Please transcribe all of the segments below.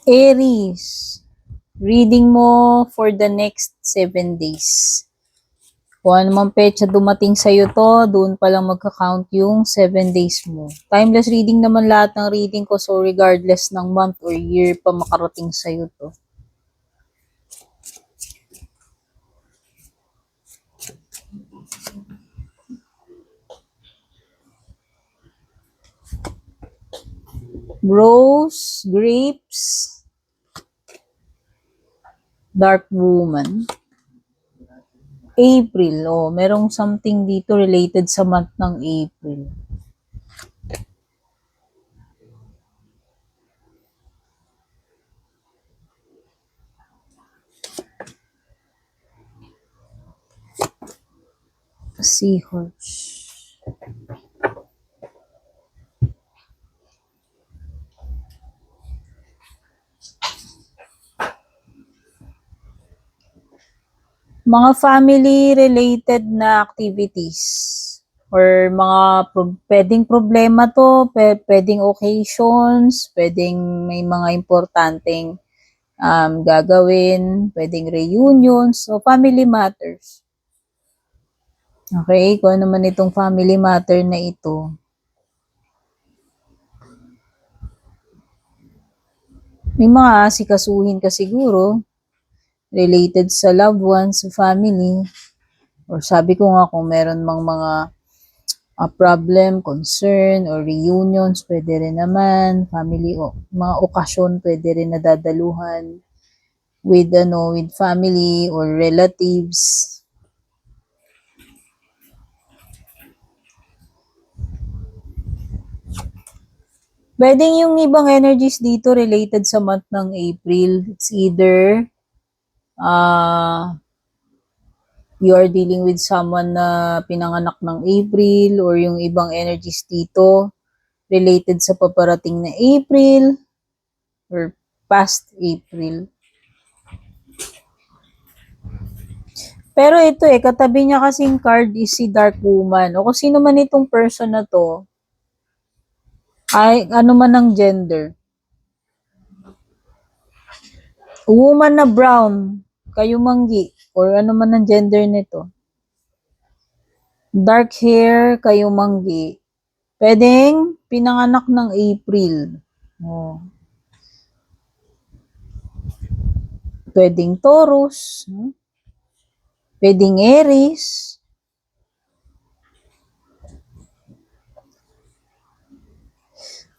Aries, reading mo for the next 7 days. Kung ano mang petsa dumating sa'yo to, doon pa lang magka-count yung 7 days mo. Timeless reading naman lahat ng reading ko, so regardless ng month or year pa makarating sa'yo to. Rose, grapes, dark woman. April, merong something dito related sa month ng April. Seahorse. Mga family-related na activities or mga pwedeng problema to, pwedeng occasions, pwedeng may mga importanteng gagawin, pwedeng reunions, so family matters. Okay, kung ano naman itong family matter na ito. May mga asikasuhin ka siguro related sa loved ones, sa family, or sabi ko nga kung meron mang mga problem, concern, or reunions, pwede rin naman, family, mga okasyon, pwede rin nadadaluhan with family or relatives. Pwedeng yung ibang energies dito related sa month ng April. It's either you are dealing with someone na pinanganak ng April or yung ibang energies dito related sa paparating na April or past April. Pero ito katabi niya kasing card is si Dark Woman. O kung sino man itong person na to, ay ano man ang gender. Woman na brown, kayumanggi, or ano man ang gender nito. Dark hair, kayumanggi. Pwedeng pinanganak ng April. Pwedeng Taurus. Pwedeng Aries.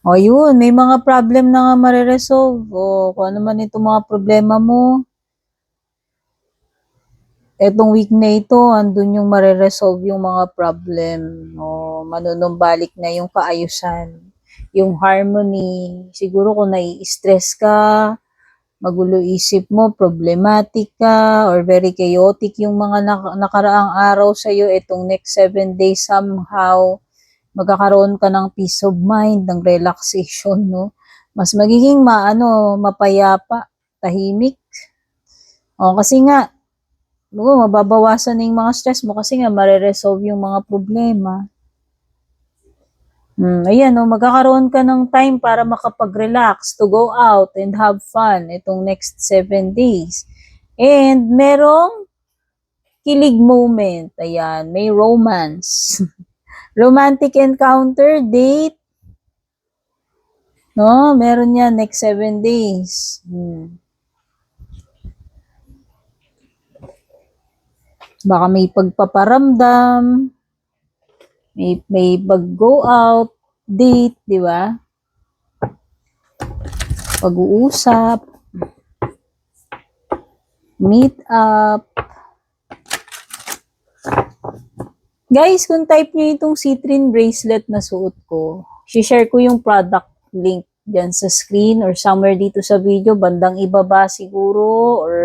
Yun, may mga problem na nga mariresolve. Kung ano man itong mga problema mo, etong week na ito, andun yung mariresolve yung mga problem. Manunumbalik na yung kaayusan, yung harmony. Siguro kung nai-stress ka, magulo isip mo, problematic ka, or very chaotic yung mga nakaraang araw sa'yo, etong next 7 days somehow, magkakaroon ka ng peace of mind, ng relaxation, no? Mas magiging mapayapa, tahimik. Kasi nga, mababawasan na yung mga stress mo kasi nga mariresolve yung mga problema. Ayan, magkakaroon ka ng time para makapag-relax, to go out and have fun itong next 7 days. And merong kilig moment. Ayan, may romance. Romantic encounter, date. No, meron yan next 7 days. Baka may pagpaparamdam, may pag-go out, date, di ba? Pag-uusap, meet up. Guys, kung type nyo itong citrine bracelet na suot ko, share ko yung product link dyan sa screen or somewhere dito sa video, bandang ibaba siguro, or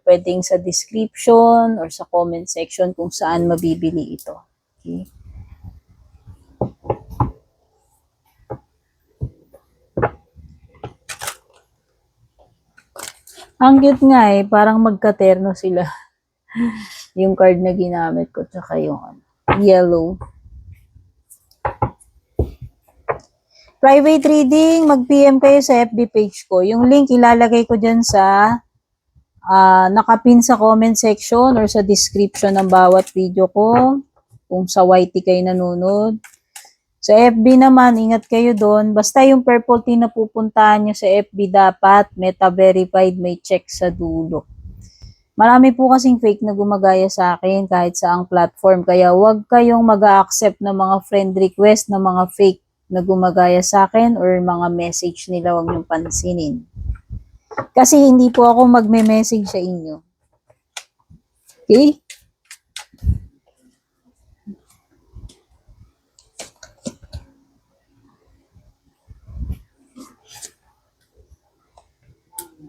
pwedeng sa description or sa comment section kung saan mabibili ito. Okay? Ang cute nga parang magkaterno sila. Yung card na ginamit ko, tsaka yung yellow. private reading, mag-PM kayo sa FB page ko. Yung link ilalagay ko dyan sa nakapin sa comment section or sa description ng bawat video ko. Kung sa YT kayo nanonood. Sa FB naman, ingat kayo doon. Basta yung purple tea na pupuntahan nyo sa FB dapat meta verified, may check sa dulo. Marami po kasing fake na gumagaya sa akin kahit sa ang platform. Kaya wag kayong mag-accept ng mga friend request ng mga fake na gumagaya sa akin or mga message nila, wag niyong pansinin. Kasi hindi po ako magme-message sa inyo. Okay?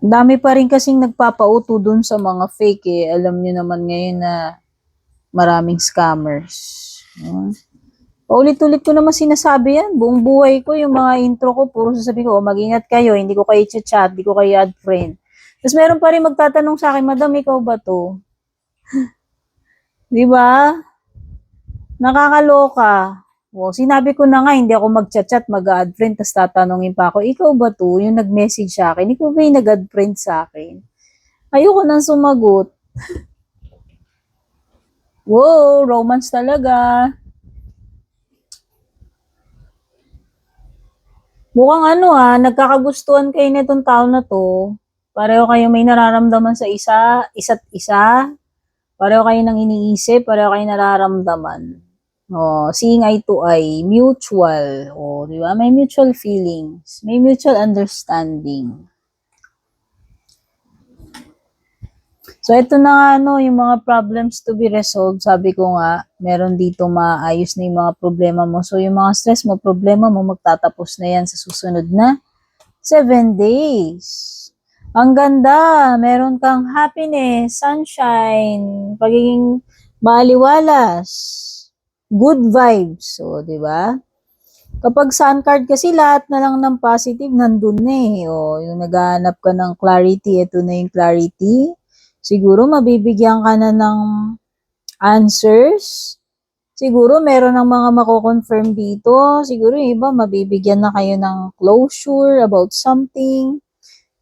Dami pa rin kasing nagpapauto dun sa mga fake eh. Alam niyo naman ngayon na maraming scammers. Paulit-ulit ko naman sinasabi yan. Buong buhay ko, yung mga intro ko, puro sasabihin ko, mag-ingat kayo, hindi ko kayo chat, hindi ko kayo add friend. Tapos meron pa rin magtatanong sa akin, Madam, ikaw ba to? Di ba? Nakakaloka. O, sinabi ko na nga, hindi ako mag-chat, mag-add friend, tapos tatanungin pa ako, ikaw ba to? Yung nag-message sa akin, ikaw ba yung nag-add friend sa akin? Ayoko nang sumagot. Wow, romance talaga. Mukhang nagkakagustuhan kayo nitong tao na to. Pareho kayo may nararamdaman sa isa't isa. Pareho kayo nang iniisip, pareho kayo nararamdaman. Oh, seeing eye to eye, mutual. Oh, di ba? May mutual feelings, may mutual understanding. So, ito na nga, yung mga problems to be resolved. Sabi ko nga, meron dito maayos na yung mga problema mo. So, yung mga stress mo, problema mo, magtatapos na yan sa susunod na 7 days. Ang ganda, meron kang happiness, sunshine, pagiging maaliwalas, good vibes. So, di ba? Kapag sun card kasi lahat na lang ng positive nandun na eh. O, yung naghahanap ka ng clarity, ito na yung clarity. Siguro mabibigyan ka na ng answers. Siguro meron ng mga mako-confirm dito. Siguro yung iba mabibigyan na kayo ng closure about something.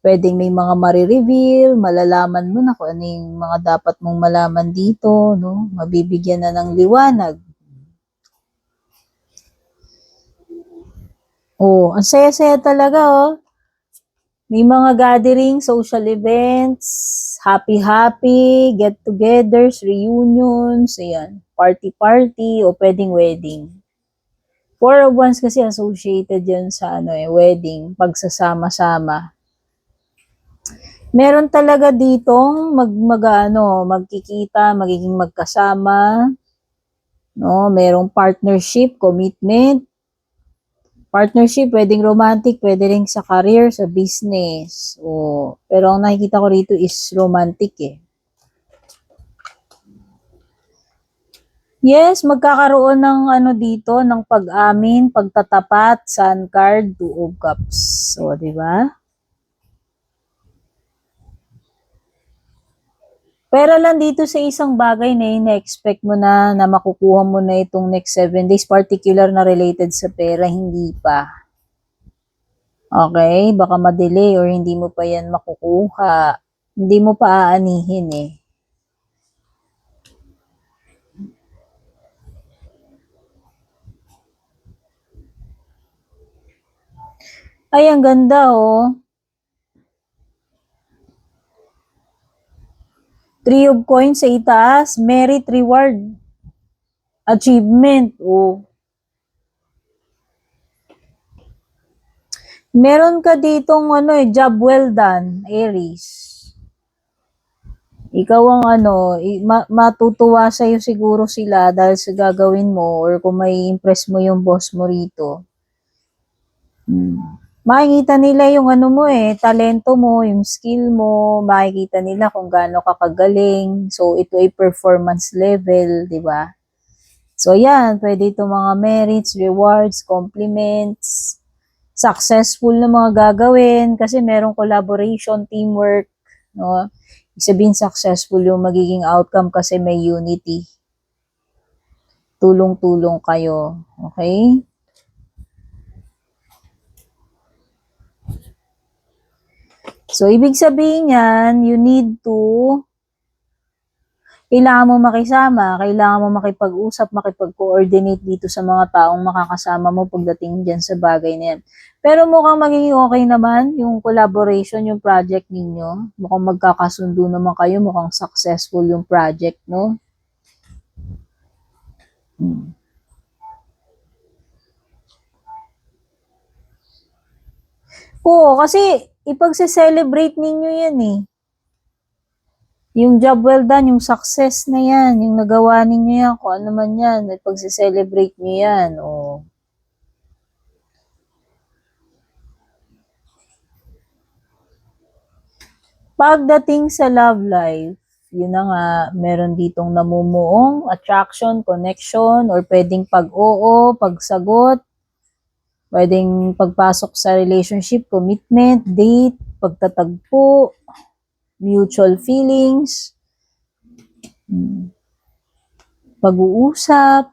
Pwedeng may mga marireveal, malalaman mo na kung ano yung mga dapat mong malaman dito, no? Mabibigyan na ng liwanag. Oh, ang saya-saya talaga, oh. May mga gathering, social events, happy-happy, get-togethers, reunions, ayan, party-party, o pwedeng wedding. 4 of Wands kasi associated yan sa wedding, pagsasama-sama. Meron talaga ditong magkikita, magiging magkasama, no? Merong partnership, commitment. Partnership, pwedeng romantic, pwede rin sa career, sa business. Pero ang nakikita ko rito is romantic eh. Yes, magkakaroon ng dito, ng pag-amin, pagtatapat, sun card, 2 of cups. So, di ba? Pero lang dito sa isang bagay na ina-expect mo na makukuha mo na itong next 7 days, particular na related sa pera, hindi pa. Okay? Baka ma-delay or hindi mo pa yan makukuha. Hindi mo pa aanihin eh. Ay, ang ganda oh. 3 of coins sa itaas, merit, reward, achievement. Oh. Meron ka ditong job well done, Aries. Ikaw ang matutuwa sa'yo siguro sila dahil sa gagawin mo or kung may impress mo yung boss mo rito. Makikita nila yung talento mo, yung skill mo, makikita nila kung gaano ka kagaling. So, ito ay performance level, di ba? So, yan, pwede ito mga merits, rewards, compliments, successful na mga gagawin kasi merong collaboration, teamwork, no? Sabihin successful yung magiging outcome kasi may unity. Tulong-tulong kayo, okay? So, ibig sabihin yan, you need to, kailangan mo makisama, kailangan mo makipag-usap, makipag-coordinate dito sa mga taong makakasama mo pagdating dyan sa bagay na yan. Pero mukhang magiging okay naman yung collaboration, yung project ninyo. Mukhang magkakasundo naman kayo, mukhang successful yung project, no? Oo, kasi ipagse-celebrate ninyo yan eh. Yung job well done, yung success na yan, yung nagawa ninyo yan, kung ano man yan, ipagse-celebrate nyo yan. O. Pagdating sa love life, yun na nga, meron ditong namumuong attraction, connection, or pwedeng pag-oo, pagsagot, pwedeng pagpasok sa relationship, commitment, date, pagtatagpo, mutual feelings, pag-uusap,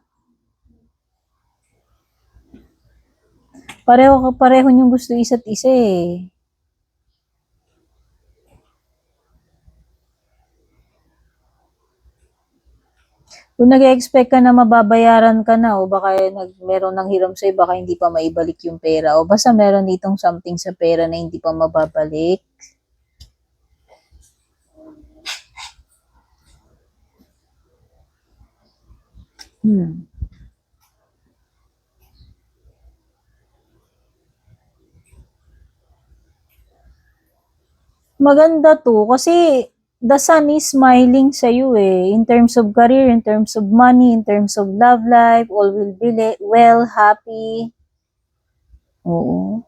pareho niyong gusto isa't isa eh. Kung nag-expect ka na mababayaran ka na o baka meron ng hiram sa'yo, baka hindi pa maibalik yung pera o basta meron ditong something sa pera na hindi pa mababalik. Maganda to kasi the sun is smiling sa you eh. In terms of career, in terms of money, in terms of love life, all will be well, happy. Oo.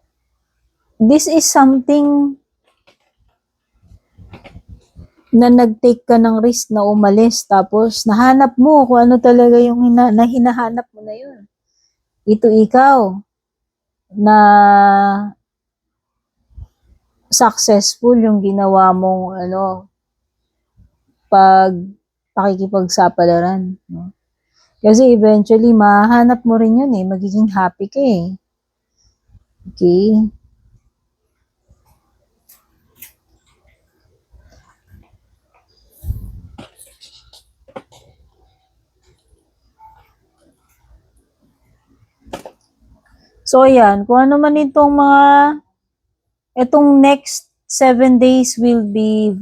This is something na nag-take ka ng risk na umalis tapos nahanap mo kung ano talaga yung hinahanap mo na yun. Ito ikaw na successful yung ginawa mong pakikipagsapalaran. No? Kasi eventually, mahanap mo rin yun eh. Magiging happy ka eh. Okay? So, ayan. Kung ano man itong next 7 days will be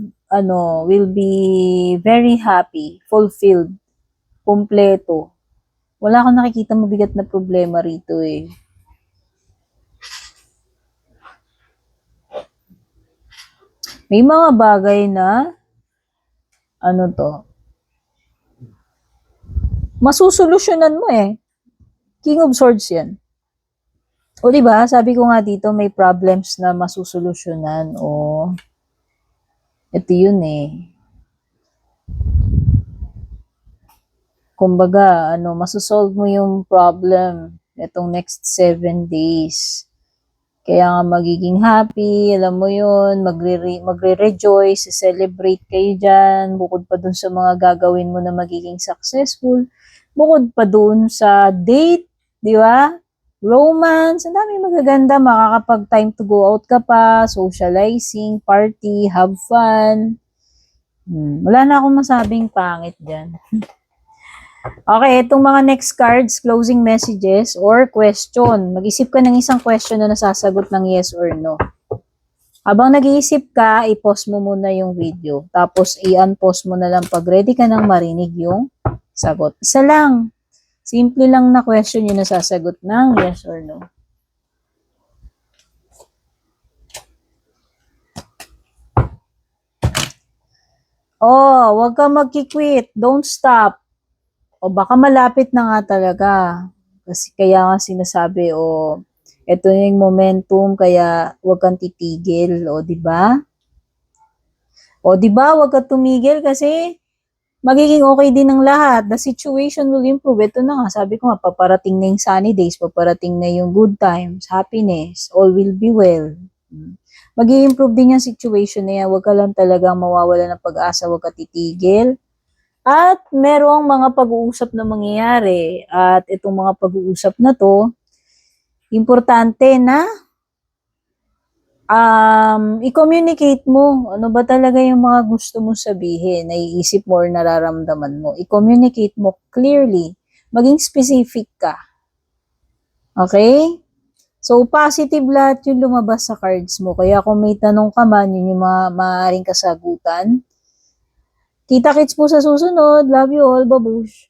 very happy, fulfilled, kompleto. Wala akong nakikita mabigat na problema rito eh. May mga bagay na masusolusyonan mo eh. King of Swords yan. O diba, sabi ko nga dito may problems na masusolusyonan o ito yun eh. Kumbaga, masosolve mo yung problem itong next 7 days. Kaya nga magiging happy, alam mo yun, magre-rejoice, celebrate kayo dyan, bukod pa dun sa mga gagawin mo na magiging successful, bukod pa dun sa date, di ba? Romance, ang dami magaganda, makakapag time to go out ka pa, socializing, party, have fun. Wala na akong masabing pangit dyan. Okay, itong mga next cards, closing messages or question. Mag-isip ka ng isang question na nasasagot ng yes or no. Habang nag-iisip ka, i-pause mo muna yung video. Tapos i-unpause mo na lang pag ready ka nang marinig yung sagot. Isa lang. Simple lang na question yung nasasagot ng yes or no. Oh, wag ka magki-quit. Don't stop. O baka malapit na nga talaga. Kasi kaya nga sinasabi, ito na yung momentum, kaya huwag kang titigil. O, di ba? O, di ba? Huwag kang tumigil kasi magiging okay din ang lahat. The situation will improve. Ito na nga, sabi ko nga, paparating na yung sunny days, paparating na yung good times, happiness, all will be well. Mag-i-improve din yung situation na yan. Huwag ka lang talagang mawawala ng pag-asa, huwag ka titigil. At merong mga pag-uusap na mangyayari at itong mga pag-uusap na to, importante na i-communicate mo. Ano ba talaga yung mga gusto mo sabihin, naiisip mo or nararamdaman mo. I-communicate mo clearly. Maging specific ka. Okay? So, positive lahat yung lumabas sa cards mo. Kaya kung may tanong ka man, yun yung mga maaaring kasagutan. Kita-kits po sa susunod. Love you all. Babush.